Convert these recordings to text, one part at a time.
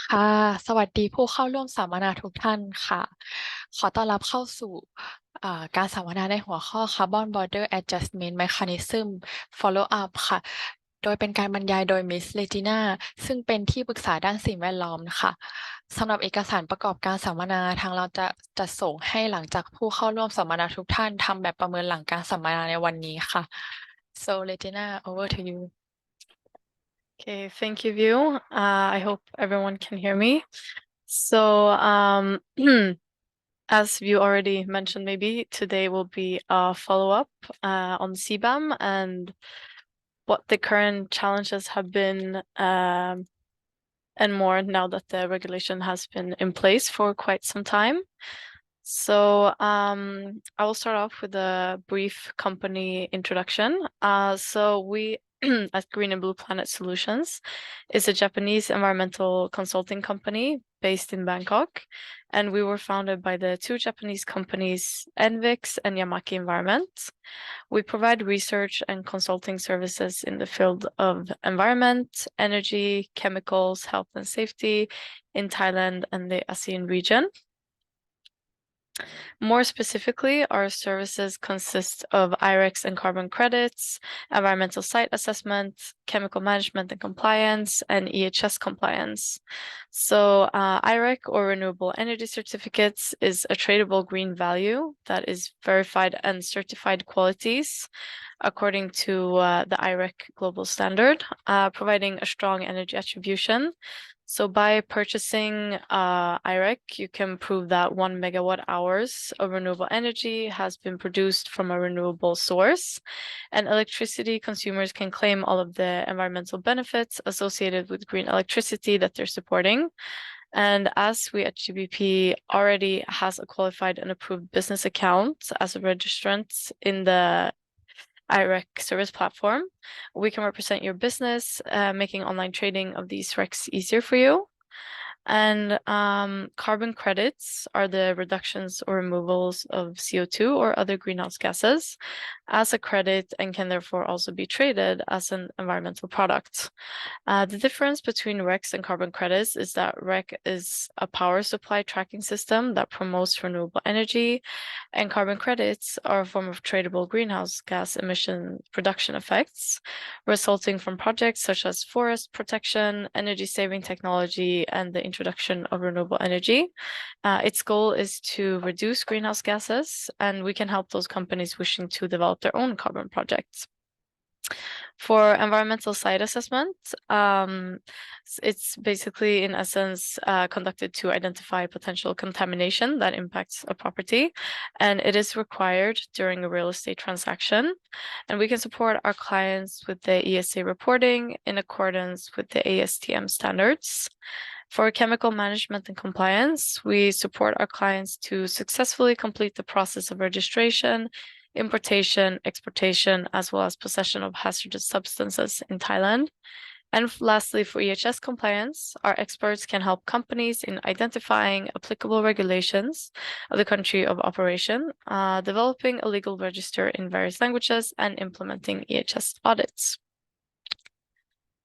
ค่ะ สวัสดีผู้เข้าร่วมสัมมนาทุกท่านค่ะ ขอต้อนรับเข้าสู่การสัมมนาในหัวข้อ Carbon Border Adjustment Mechanism Follow Up ค่ะ โดยเป็นการบรรยายโดยมิสเลจิน่าซึ่งเป็นที่ปรึกษาด้านสิ่งแวดล้อมค่ะสำหรับเอกสารประกอบการสัมมนาทางเราจะจัดส่งให้หลังจากผู้เข้าร่วมสัมมนาทุกท่านทำแบบประเมินหลังการสัมมนาในวันนี้ค่ะ so Regina over to you Okay, thank you, View. I hope everyone can hear me. So, as View already mentioned, maybe today will be a follow-up on CBAM and what the current challenges have been, and more now that the regulation has been in place for quite some time. So, I will start off with a brief company introduction. So we at Green and Blue Planet Solutions is a Japanese environmental consulting company based in Bangkok. And we were founded by the two Japanese companies, Envix and Yamaki Environment. We provide research and consulting services in the field of environment, energy, chemicals, health and safety in Thailand and the ASEAN region. More specifically, our services consist of IREX and carbon credits, environmental site assessment, chemical management and compliance, and EHS compliance. So IREC or renewable energy certificates is a tradable green value that is verified and certified qualities according to the IREC global standard, providing a strong energy attribution. So by purchasing IREC, you can prove that 1 megawatt hours of renewable energy has been produced from a renewable source, and electricity consumers can claim all of the environmental benefits associated with green electricity that they're supporting. And as we at GBP already has a qualified and approved business account as a registrant in the IREC service platform, we can represent your business, making online trading of these RECs easier for you. And carbon credits are the reductions or removals of CO2 or other greenhouse gases as a credit and can therefore also be traded as an environmental product. The difference between RECs and carbon credits is that REC is a power supply tracking system that promotes renewable energy, and carbon credits are a form of tradable greenhouse gas emission reduction effects resulting from projects such as forest protection, energy saving technology, and the introduction of renewable energy. Its goal is to reduce greenhouse gases, and we can help those companies wishing to develop their own carbon projects. For environmental site assessment, it's basically, in essence, conducted to identify potential contamination that impacts a property, and it is required during a real estate transaction. And we can support our clients with the ESA reporting in accordance with the ASTM standards. For chemical management and compliance, we support our clients to successfully complete the process of registration, importation, exportation, as well as possession of hazardous substances in Thailand. And lastly, for EHS compliance, our experts can help companies in identifying applicable regulations of the country of operation, developing a legal register in various languages, and implementing EHS audits.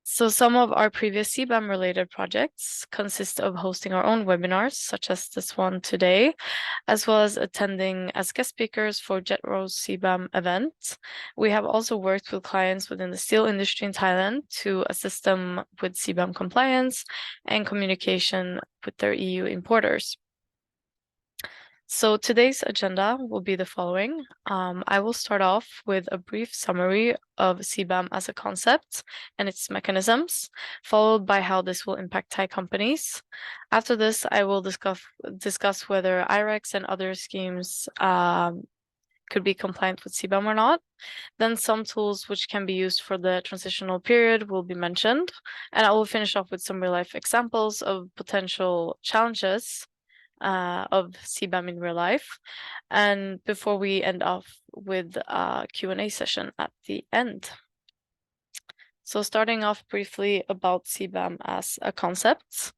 So some of our previous CBAM related projects consist of hosting our own webinars, such as this one today, as well as attending as guest speakers for JetRo's CBAM event. We have also worked with clients within the steel industry in Thailand to assist them with CBAM compliance and communication with their EU importers. So today's agenda will be the following. I will start off with a brief summary of CBAM as a concept and its mechanisms, followed by how this will impact Thai companies. After this, I will discuss whether IREX and other schemes could be compliant with CBAM or not. Then some tools which can be used for the transitional period will be mentioned, and I will finish off with some real-life examples of potential challenges of CBAM in real life, and before we end off with a Q&A session at the end. So starting off briefly about CBAM as a concept.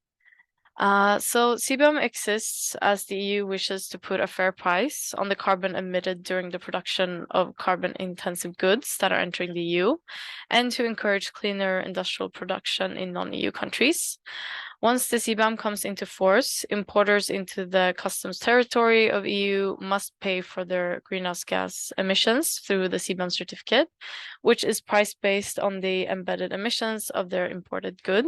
So CBAM exists as the EU wishes to put a fair price on the carbon emitted during the production of carbon-intensive goods that are entering the EU, and to encourage cleaner industrial production in non-EU countries. Once the CBAM comes into force, importers into the customs territory of EU must pay for their greenhouse gas emissions through the CBAM certificate, which is priced based on the embedded emissions of their imported good.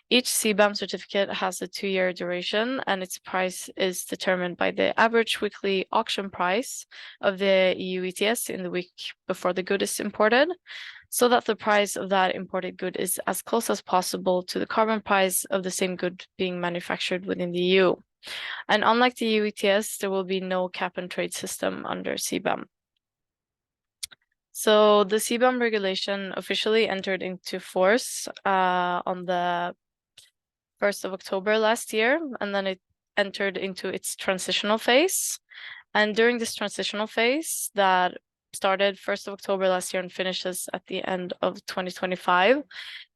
Each CBAM certificate has a 2-year duration, and its price is determined by the average weekly auction price of the EU ETS in the week before the good is imported, so that the price of that imported good is as close as possible to the carbon price of the same good being manufactured within the EU. And unlike the EU ETS, there will be no cap and trade system under CBAM. So the CBAM regulation officially entered into force on the 1st of October last year, and then it entered into its transitional phase. And during this transitional phase that started 1st of October last year and finishes at the end of 2025,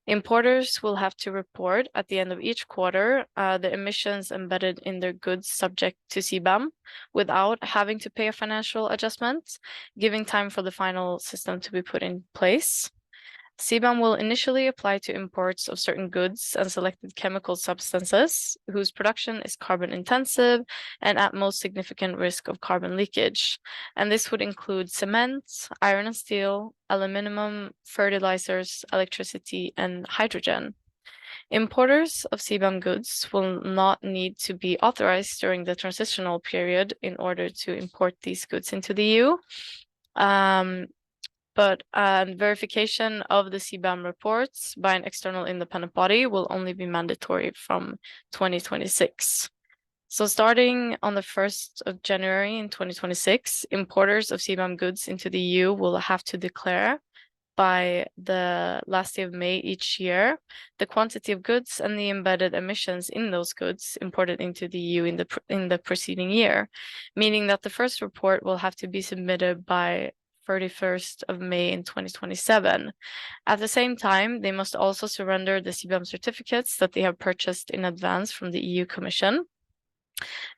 importers will have to report at the end of each quarter the emissions embedded in their goods subject to CBAM without having to pay a financial adjustment, giving time for the final system to be put in place. CBAM will initially apply to imports of certain goods and selected chemical substances whose production is carbon intensive and at most significant risk of carbon leakage. And this would include cement, iron and steel, aluminum, fertilizers, electricity, and hydrogen. Importers of CBAM goods will not need to be authorized during the transitional period in order to import these goods into the EU. But verification of the CBAM reports by an external independent body will only be mandatory from 2026. So starting on the 1st of January in 2026, importers of CBAM goods into the EU will have to declare by the last day of May each year the quantity of goods and the embedded emissions in those goods imported into the EU in the preceding year, meaning that the first report will have to be submitted by 31st of May in 2027. At the same time, they must also surrender the CBAM certificates that they have purchased in advance from the EU Commission.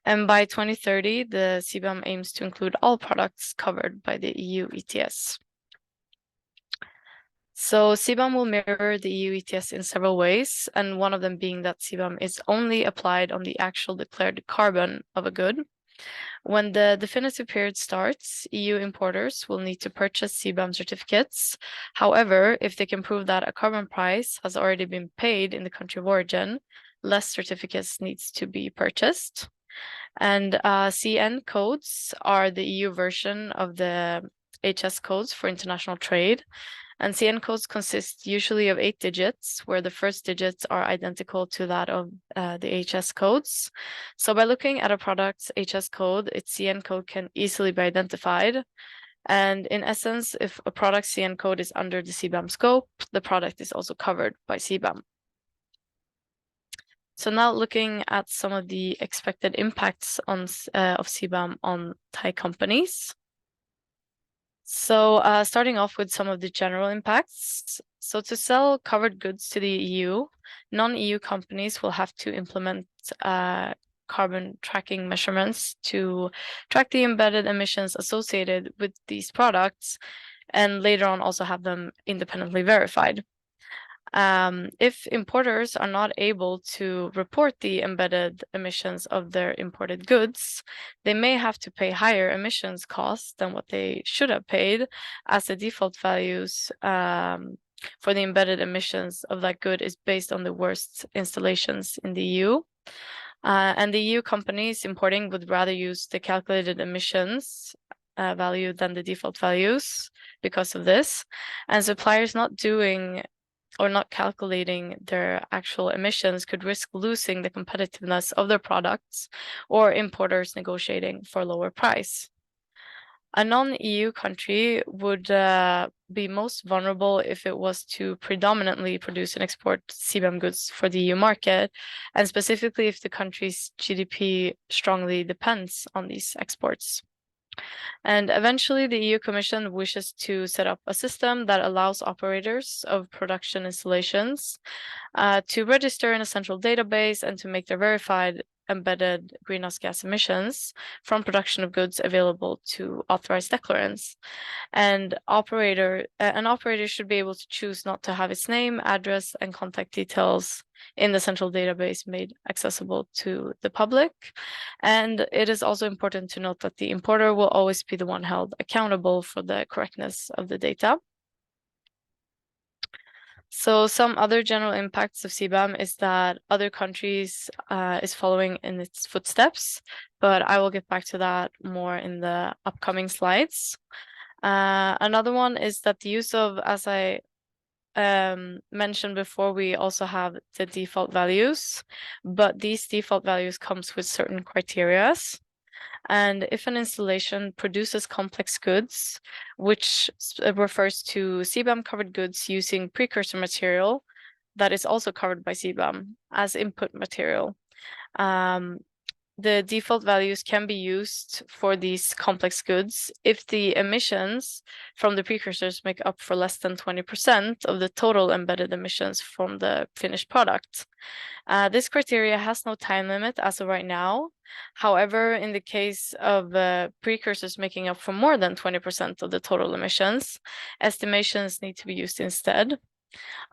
And by 2030, the CBAM aims to include all products covered by the EU ETS. So CBAM will mirror the EU ETS in several ways, and one of them being that CBAM is only applied on the actual declared carbon of a good. When the definitive period starts, EU importers will need to purchase CBAM certificates. However, if they can prove that a carbon price has already been paid in the country of origin, less certificates needs to be purchased. And CN codes are the EU version of the HS codes for international trade. And CN codes consist usually of 8 digits, where the first digits are identical to that of the HS codes. So by looking at a product's HS code, its CN code can easily be identified. And in essence, if a product's CN code is under the CBAM scope, the product is also covered by CBAM. So now looking at some of the expected impacts of CBAM on Thai companies. So starting off with some of the general impacts. So to sell covered goods to the EU, non-EU companies will have to implement carbon tracking measurements to track the embedded emissions associated with these products, and later on also have them independently verified. If importers are not able to report the embedded emissions of their imported goods, they may have to pay higher emissions costs than what they should have paid, as the default values for the embedded emissions of that good is based on the worst installations in the EU. And the EU companies importing would rather use the calculated emissions value than the default values because of this. And suppliers not doing or not calculating their actual emissions could risk losing the competitiveness of their products, or importers negotiating for a lower price. A non-EU country would be most vulnerable if it was to predominantly produce and export CBAM goods for the EU market, and specifically if the country's GDP strongly depends on these exports. And eventually, the EU Commission wishes to set up a system that allows operators of production installations to register in a central database and to make their verified embedded greenhouse gas emissions from production of goods available to authorized declarants. And an operator should be able to choose not to have its name, address, and contact details in the central database made accessible to the public. And it is also important to note that the importer will always be the one held accountable for the correctness of the data. So some other general impacts of CBAM is that other countries is following in its footsteps, but I will get back to that more in the upcoming slides. Another one is that the use of, as I mentioned before, we also have the default values, but these default values comes with certain criterias. And if an installation produces complex goods, which refers to CBAM covered goods using precursor material that is also covered by CBAM as input material, the default values can be used for these complex goods if the emissions from the precursors make up for less than 20% of the total embedded emissions from the finished product. This criteria has no time limit as of right now. However, in the case of precursors making up for more than 20% of the total emissions, estimations need to be used instead.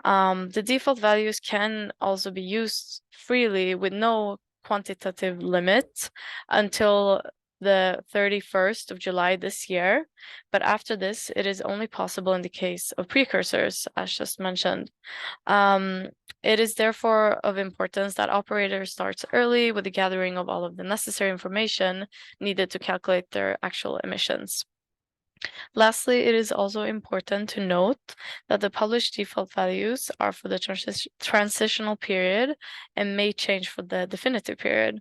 The default values can also be used freely with no quantitative limit until the 31st of July this year. But after this, it is only possible in the case of precursors, as just mentioned. It is therefore of importance that operators start early with the gathering of all of the necessary information needed to calculate their actual emissions. Lastly, it is also important to note that the published default values are for the transitional period and may change for the definitive period.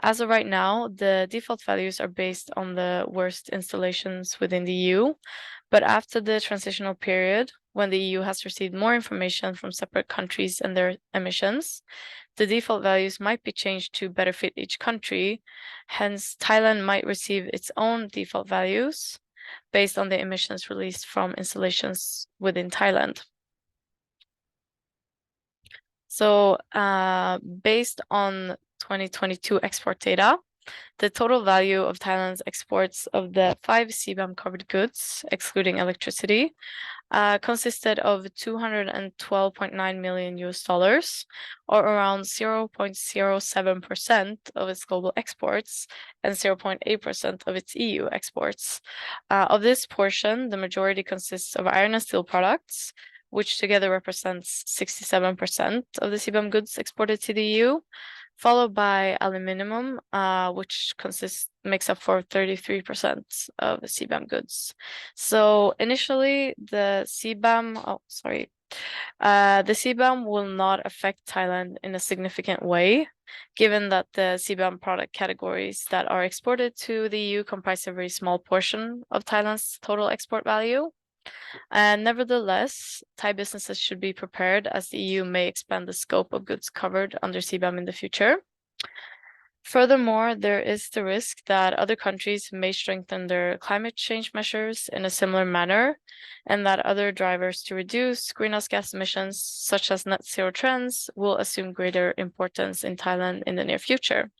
As of right now, the default values are based on the worst installations within the EU, but after the transitional period, when the EU has received more information from separate countries and their emissions, the default values might be changed to better fit each country. Hence, Thailand might receive its own default values based on the emissions released from installations within Thailand. So based on 2022 export data, the total value of Thailand's exports of the 5 CBAM covered goods, excluding electricity, consisted of $212.9 million US, or around 0.07% of its global exports and 0.8% of its EU exports. Of this portion, the majority consists of iron and steel products, which together represents 67% of the CBAM goods exported to the EU, followed by aluminum, which makes up for 33% of the CBAM goods. So initially, the CBAM will not affect Thailand in a significant way, given that the CBAM product categories that are exported to the EU comprise a very small portion of Thailand's total export value. And nevertheless, Thai businesses should be prepared as the EU may expand the scope of goods covered under CBAM in the future. Furthermore, there is the risk that other countries may strengthen their climate change measures in a similar manner, and that other drivers to reduce greenhouse gas emissions, such as net zero trends, will assume greater importance in Thailand in the near future.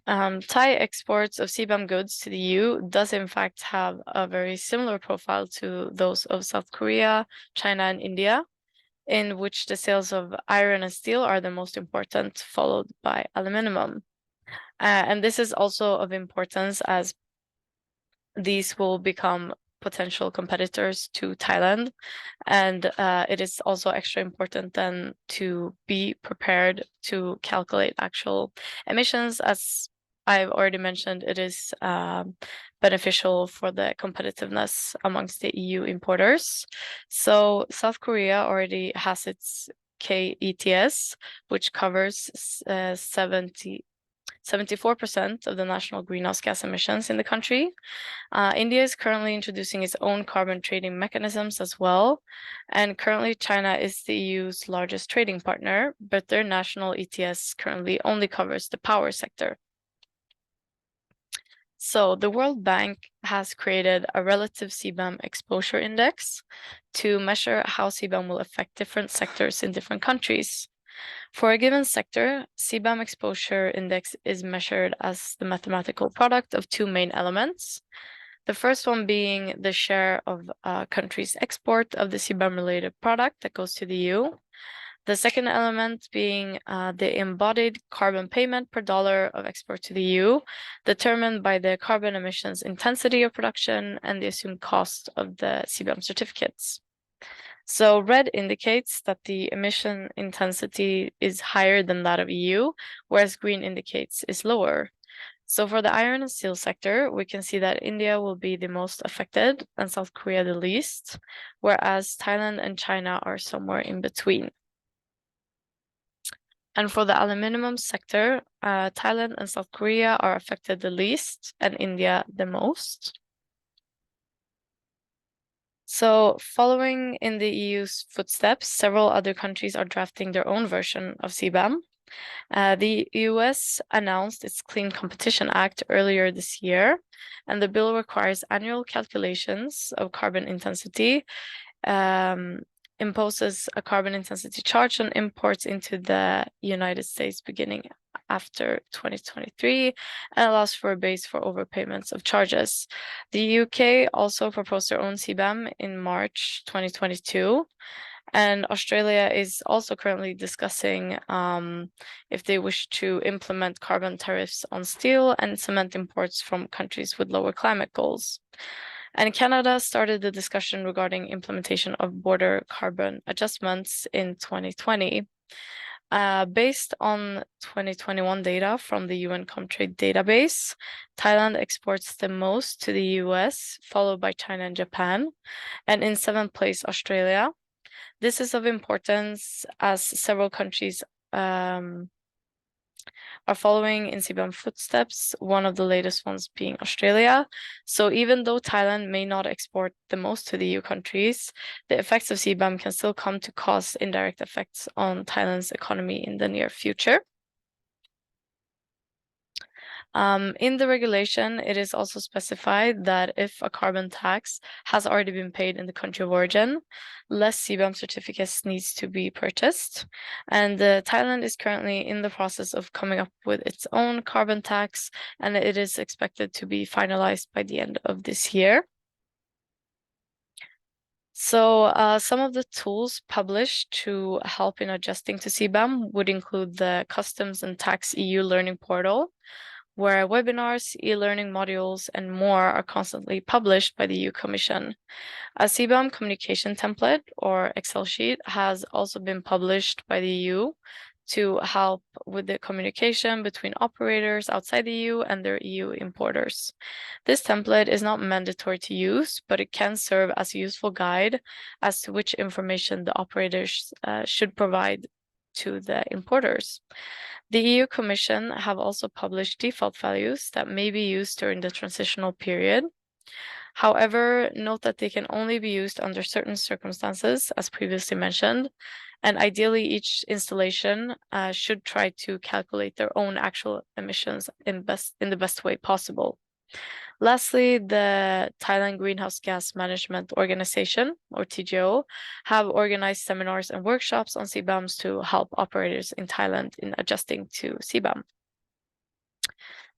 Thai exports of CBAM goods to the EU does in fact have a very similar profile to those of South Korea, China, and India, in which the sales of iron and steel are the most important, followed by aluminum. And this is also of importance as these will become potential competitors to Thailand. And it is also extra important then to be prepared to calculate actual emissions. As I've already mentioned, it is beneficial for the competitiveness amongst the EU importers. So South Korea already has its KETS, which covers 74% of the national greenhouse gas emissions in the country. India is currently introducing its own carbon trading mechanisms as well. And currently China is the EU's largest trading partner, but their national ETS currently only covers the power sector. So the World Bank has created a relative CBAM exposure index to measure how CBAM will affect different sectors in different countries. For a given sector, CBAM exposure index is measured as the mathematical product of two main elements. The first one being the share of a country's export of the CBAM-related product that goes to the EU. The second element being the embodied carbon payment per dollar of export to the EU, determined by the carbon emissions intensity of production and the assumed cost of the CBAM certificates. So red indicates that the emission intensity is higher than that of EU, whereas green indicates is lower. So for the iron and steel sector, we can see that India will be the most affected and South Korea the least, whereas Thailand and China are somewhere in between. And for the aluminum sector, Thailand and South Korea are affected the least and India the most. So following in the EU's footsteps, several other countries are drafting their own version of CBAM. The US announced its Clean Competition Act earlier this year, and the bill requires annual calculations of carbon intensity, imposes a carbon intensity charge on imports into the United States beginning after 2023, and allows for a base for overpayments of charges. The UK also proposed their own CBAM in March 2022. And Australia is also currently discussing if they wish to implement carbon tariffs on steel and cement imports from countries with lower climate goals. And Canada started the discussion regarding implementation of border carbon adjustments in 2020. Based on 2021 data from the UN Comtrade database, Thailand exports the most to the US, followed by China and Japan, and in seventh place, Australia. This is of importance as several countries are following in CBAM footsteps, one of the latest ones being Australia. So even though Thailand may not export the most to the EU countries, the effects of CBAM can still come to cause indirect effects on Thailand's economy in the near future. In the regulation, it is also specified that if a carbon tax has already been paid in the country of origin, less CBAM certificates needs to be purchased. And Thailand is currently in the process of coming up with its own carbon tax, and it is expected to be finalized by the end of this year. So some of the tools published to help in adjusting to CBAM would include the Customs and Tax EU Learning Portal, where webinars, e-learning modules, and more are constantly published by the EU Commission. A CBAM communication template or Excel sheet has also been published by the EU to help with the communication between operators outside the EU and their EU importers. This template is not mandatory to use, but it can serve as a useful guide as to which information the operators should provide to the importers. The EU Commission have also published default values that may be used during the transitional period. However, note that they can only be used under certain circumstances, as previously mentioned, and ideally each installation should try to calculate their own actual emissions in the best way possible. Lastly, the Thailand Greenhouse Gas Management Organization, or TGO, have organized seminars and workshops on CBAMs to help operators in Thailand in adjusting to CBAM.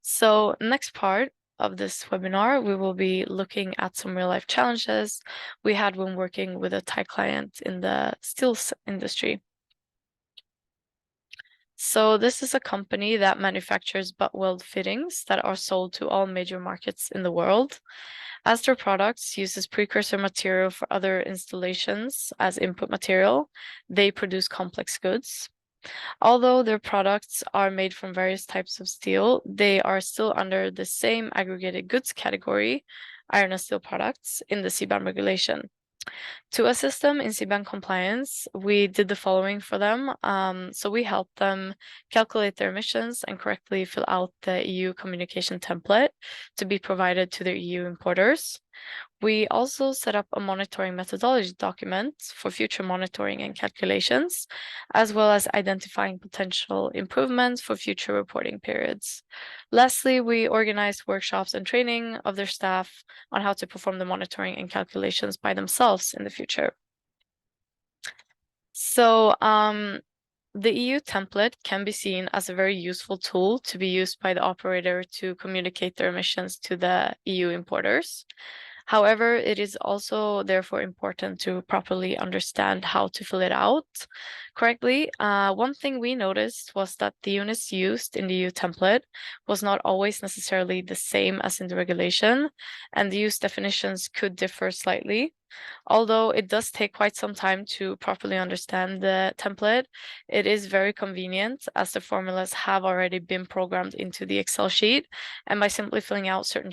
So next part of this webinar, we will be looking at some real-life challenges we had when working with a Thai client in the steel industry. So this is a company that manufactures butt weld fittings that are sold to all major markets in the world. As their products uses precursor material for other installations as input material, they produce complex goods. Although their products are made from various types of steel, they are still under the same aggregated goods category, iron and steel products, in the CBAM regulation. To assist them in CBAM compliance, we did the following for them. So we helped them calculate their emissions and correctly fill out the EU communication template to be provided to their EU importers. We also set up a monitoring methodology document for future monitoring and calculations, as well as identifying potential improvements for future reporting periods. Lastly, we organized workshops and training of their staff on how to perform the monitoring and calculations by themselves in the future. So The EU template can be seen as a very useful tool to be used by the operator to communicate their emissions to the EU importers. However, it is also therefore important to properly understand how to fill it out correctly. One thing we noticed was that the units used in the EU template was not always necessarily the same as in the regulation, and the use definitions could differ slightly. Although it does take quite some time to properly understand the template, it is very convenient as the formulas have already been programmed into the Excel sheet, and by simply filling out certain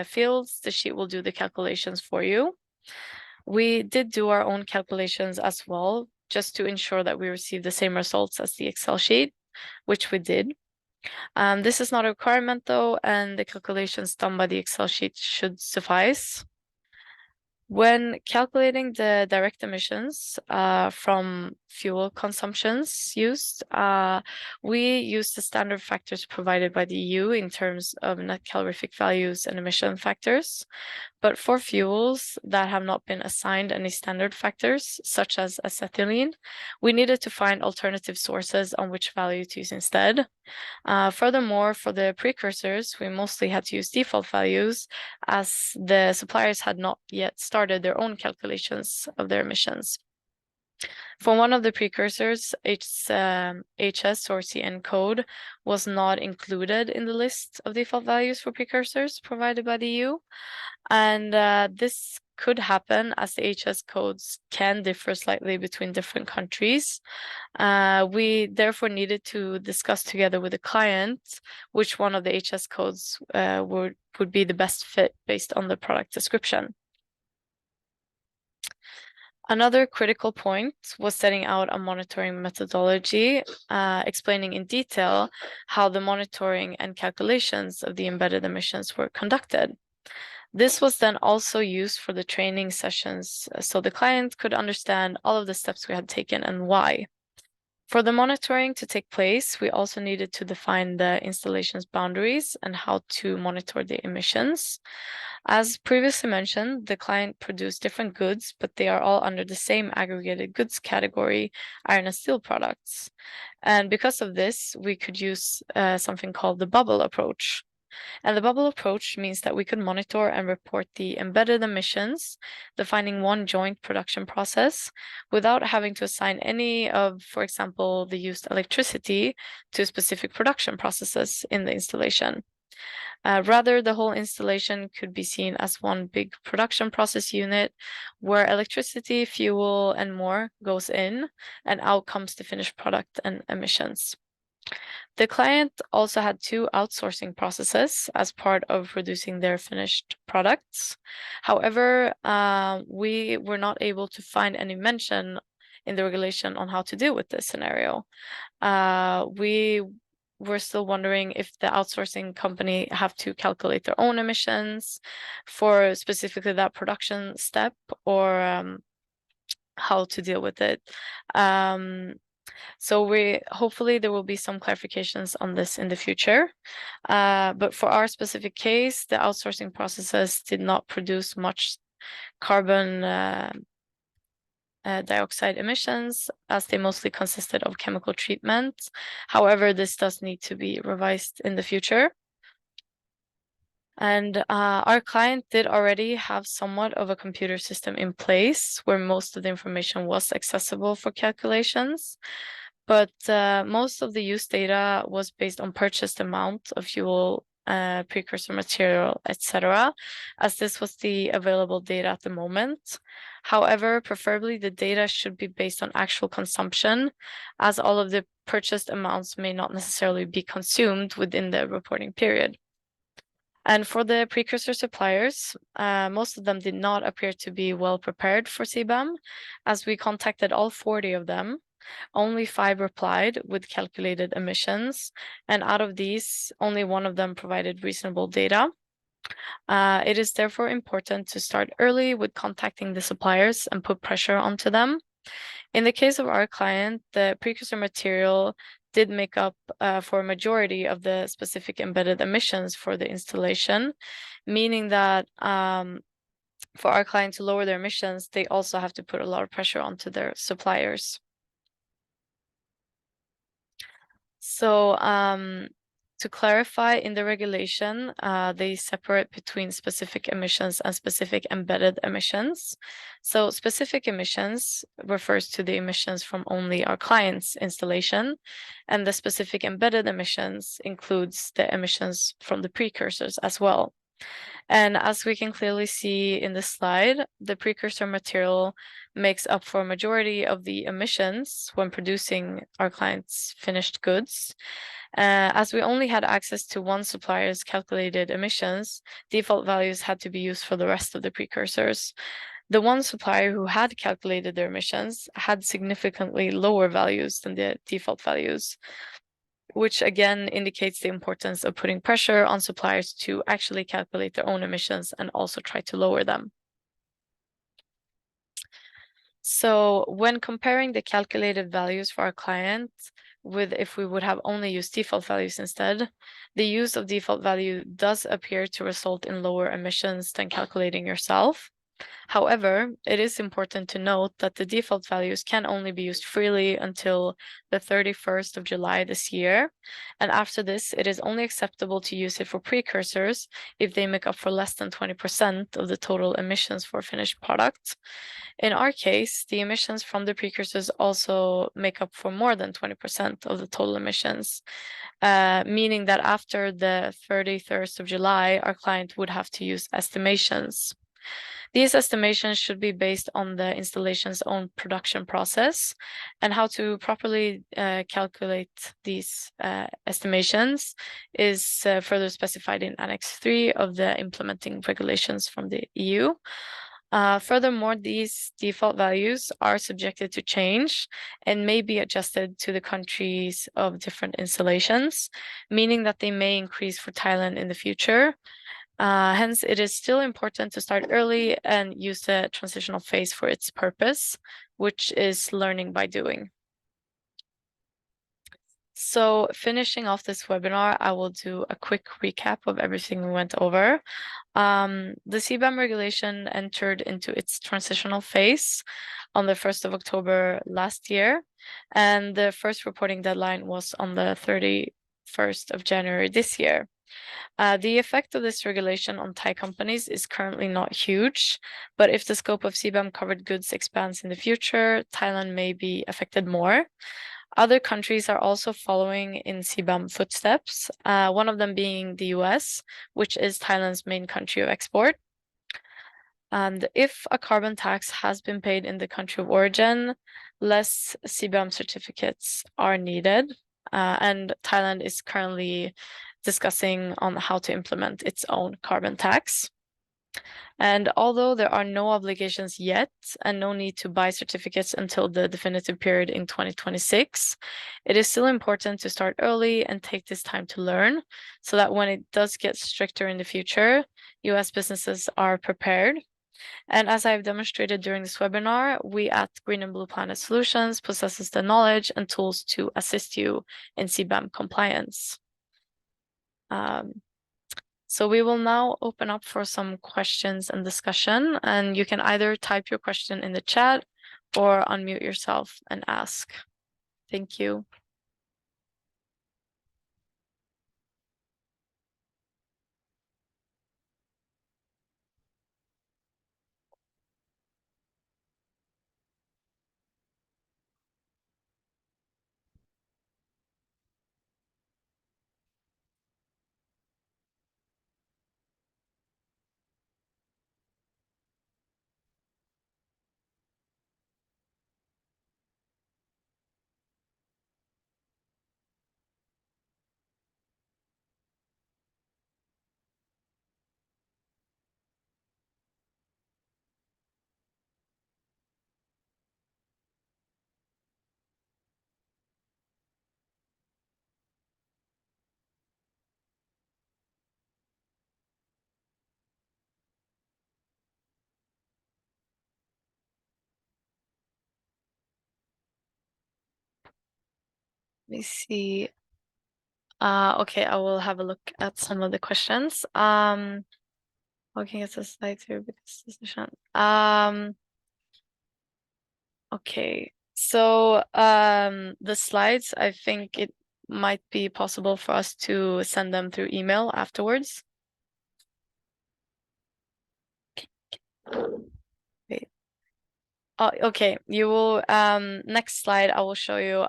fields, the sheet will do the calculations for you. We did do our own calculations as well, just to ensure that we receive the same results as the Excel sheet, which we did. This is not a requirement though, and the calculations done by the Excel sheet should suffice. When calculating the direct emissions from fuel consumptions used, we use the standard factors provided by the EU in terms of net calorific values and emission factors. But for fuels that have not been assigned any standard factors, such as acetylene, we needed to find alternative sources on which value to use instead. Furthermore, for the precursors, we mostly had to use default values as the suppliers had not yet started their own calculations of their emissions. For one of the precursors, HS or CN code was not included in the list of default values for precursors provided by the EU. And this could happen as the HS codes can differ slightly between different countries. We therefore needed to discuss together with the client which one of the HS codes would be the best fit based on the product description. Another critical point was setting out a monitoring methodology, explaining in detail how the monitoring and calculations of the embedded emissions were conducted. This was then also used for the training sessions, so the client could understand all of the steps we had taken and why. For the monitoring to take place, we also needed to define the installation's boundaries and how to monitor the emissions. As previously mentioned, the client produced different goods, but they are all under the same aggregated goods category, iron and steel products. And because of this, we could use something called the bubble approach. And the bubble approach means that we could monitor and report the embedded emissions, defining one joint production process without having to assign any of, for example, the used electricity to specific production processes in the installation. Rather, the whole installation could be seen as one big production process unit where electricity, fuel, and more goes in, and out comes the finished product and emissions. The client also had two outsourcing processes as part of reducing their finished products. However, we were not able to find any mention in the regulation on how to deal with this scenario. We were still wondering if the outsourcing company have to calculate their own emissions for specifically that production step, or how to deal with it. So hopefully there will be some clarifications on this in the future. But for our specific case, the outsourcing processes did not produce much carbon dioxide emissions, as they mostly consisted of chemical treatment. However, this does need to be revised in the future. And our client did already have somewhat of a computer system in place where most of the information was accessible for calculations. But most of the use data was based on purchased amount of fuel, precursor material, etc., as this was the available data at the moment. However, preferably the data should be based on actual consumption, as all of the purchased amounts may not necessarily be consumed within the reporting period. And for the precursor suppliers, most of them did not appear to be well prepared for CBAM, as we contacted all 40 of them. Only 5 replied with calculated emissions, and out of these, only one of them provided reasonable data. It is therefore important to start early with contacting the suppliers and put pressure onto them. In the case of our client, the precursor material did make up for a majority of the specific embedded emissions for the installation, meaning that for our client to lower their emissions, they also have to put a lot of pressure onto their suppliers. So to clarify, in the regulation, they separate between specific emissions and specific embedded emissions. So specific emissions refers to the emissions from only our client's installation, and the specific embedded emissions includes the emissions from the precursors as well. And as we can clearly see in this slide, the precursor material makes up for a majority of the emissions when producing our client's finished goods. As we only had access to one supplier's calculated emissions, default values had to be used for the rest of the precursors. The one supplier who had calculated their emissions had significantly lower values than the default values, which again indicates the importance of putting pressure on suppliers to actually calculate their own emissions and also try to lower them. So when comparing the calculated values for our client with if we would have only used default values instead, the use of default value does appear to result in lower emissions than calculating yourself. However, it is important to note that the default values can only be used freely until the 31st of July this year. And after this, it is only acceptable to use it for precursors if they make up for less than 20% of the total emissions for a finished product. In our case, the emissions from the precursors also make up for more than 20% of the total emissions, meaning that after the 31st of July, our client would have to use estimations. These estimations should be based on the installation's own production process, and how to properly calculate these estimations is further specified in Annex 3 of the implementing regulations from the EU. Furthermore, these default values are subjected to change and may be adjusted to the countries of different installations, meaning that they may increase for Thailand in the future. Hence, it is still important to start early and use the transitional phase for its purpose, which is learning by doing. So finishing off this webinar, I will do a quick recap of everything we went over. The CBAM regulation entered into its transitional phase on the 1st of October last year, and the first reporting deadline was on the 31st of January this year. The effect of this regulation on Thai companies is currently not huge, but if the scope of CBAM covered goods expands in the future, Thailand may be affected more. Other countries are also following in CBAM footsteps, one of them being the US, which is Thailand's main country of export. And if a carbon tax has been paid in the country of origin, less CBAM certificates are needed. And Thailand is currently discussing on how to implement its own carbon tax. And although there are no obligations yet and no need to buy certificates until the definitive period in 2026, it is still important to start early and take this time to learn so that when it does get stricter in the future, US businesses are prepared. And as I've demonstrated during this webinar, we at Green and Blue Planet Solutions possesses the knowledge and tools to assist you in CBAM compliance. So we will now open up for some questions and discussion, and you can either type your question in the chat or unmute yourself and ask. Thank you. Let me see. Okay, I will have a look at some of the questions. Looking at the slide here because decision. Okay. So the slides, I think it might be possible for us to send them through email afterwards. Wait. Oh, okay. You will next slide I will show you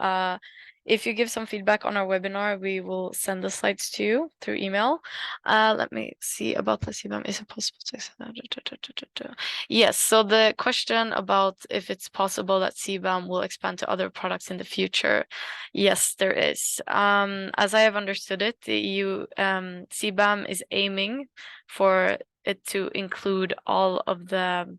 if you give some feedback on our webinar, we will send the slides to you through email. Let me see about the CBAM. Is it possible to Yes, so the question about if it's possible that CBAM will expand to other products in the future. Yes, there is. As I have understood it, the EU CBAM is aiming for it to include all of the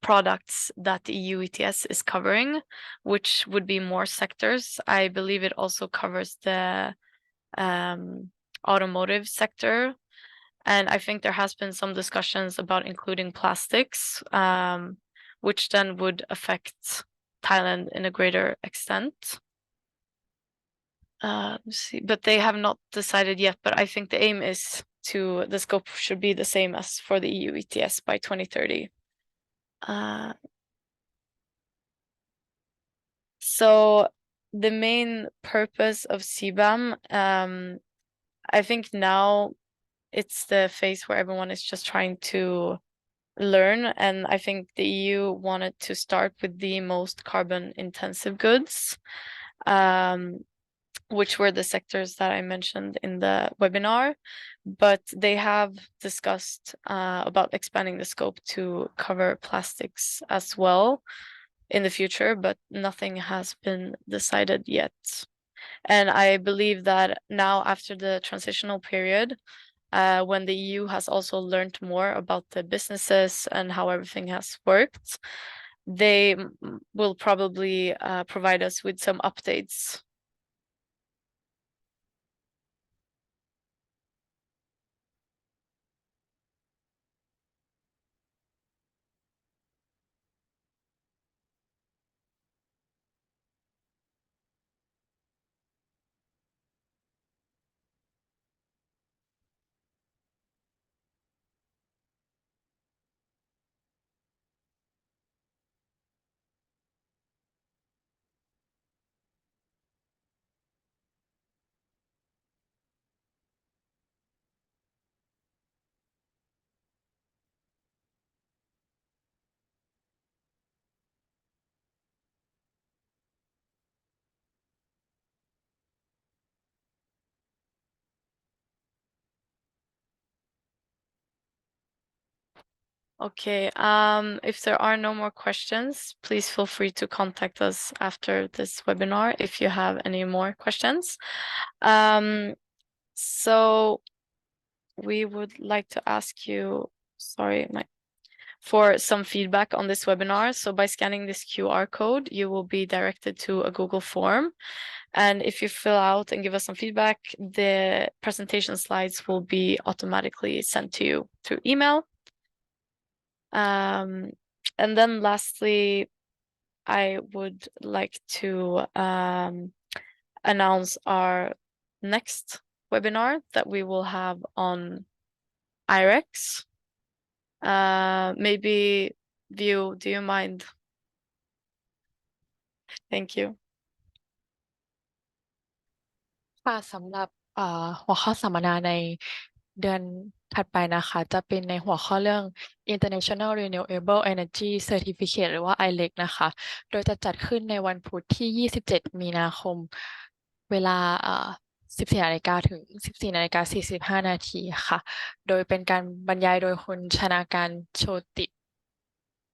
products that the EU ETS is covering, which would be more sectors. I believe it also covers the automotive sector. And I think there has been some discussions about including plastics, which then would affect Thailand in a greater extent. Let's see, but they have not decided yet, but I think the aim is the scope should be the same as for the EU ETS by 2030. So the main purpose of CBAM, I think now it's the phase where everyone is just trying to learn, and I think the EU wanted to start with the most carbon intensive goods, which were the sectors that I mentioned in the webinar, but they have discussed about expanding the scope to cover plastics as well in the future, but nothing has been decided yet. And I believe that now, after the transitional period, when the EU has also learned more about the businesses and how everything has worked, they will probably provide us with some updates. Okay, if there are no more questions, please feel free to contact us after this webinar if you have any more questions. So we would like to ask you, for some feedback on this webinar. So by scanning this QR code, you will be directed to a Google form. And if you fill out and give us some feedback, the presentation slides will be automatically sent to you through email. And then lastly, I would like to announce our next webinar that we will have on IREX. Maybe View, do you mind? Thank you. ค่ะสำหรับหัวข้อสัมมนาในเดือนถัดไปนะคะจะเป็นในหัวข้อเรื่อง International Renewable Energy Certificate หรือว่า IREC นะคะโดยจะจัดขึ้นในวันพุธที่ 27 มีนาคมเวลา14 นาฬิกาถึง 14 นาฬิกา 45 นาทีค่ะโดยเป็นการบรรยายโดยคุณชนาการโชติ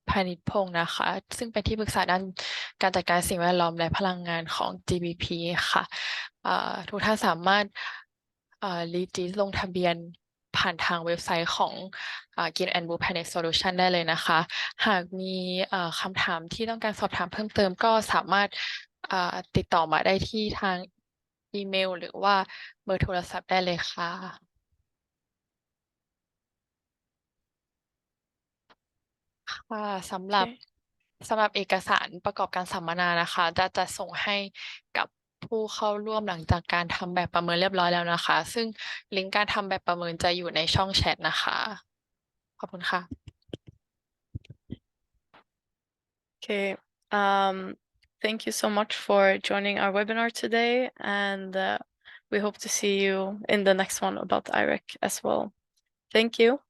พานิชพงศ์นะคะซึ่งเป็นที่ปรึกษาด้านการจัดการสิ่งแวดล้อมและพลังงานของ GBP ค่ะทุกท่านสามารถรีจิสลงทะเบียนผ่านทางเว็บไซต์ของGreen and Blue Planet Solution ได้เลยนะคะหากมีคำถามที่ต้องการสอบถามเพิ่มเติมก็สามารถติดต่อมาได้ที่ทางอีเมลหรือว่าเบอร์โทรศัพท์ได้เลยค่ะค่ะสำหรับ เอกสารประกอบการสัมมนานะคะจะส่งให้กับผู้เข้าร่วมหลังจากการทำแบบประเมินเรียบร้อยแล้วนะคะซึ่งลิงก์การทำแบบประเมินจะอยู่ในช่องแชทนะคะขอบคุณค่ะ Okay. thank you so much for joining our webinar today, and we hope to see you in the next one about IREC as well. Thank you.